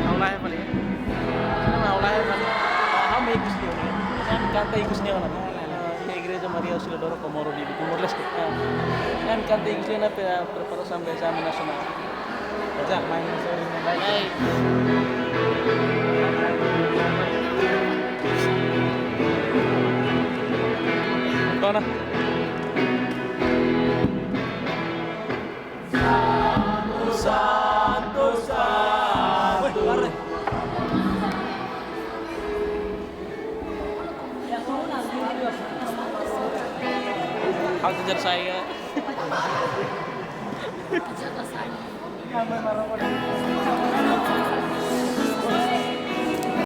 Maulayan pala yun. Ano maulayan pala? Kami gusto niyo. Yan, kanta yung gusto niyo na. Kaya Iglesia Maria Auxiliadora Comoro Bibi. Kumurlas ko. Yan, kanta yung gusto niyo na para sa amin nasyonal. Jack, main na sorry na like. Ay. Ito na. Santo, Santo. Uy, how to jar saya? Kamay marunong.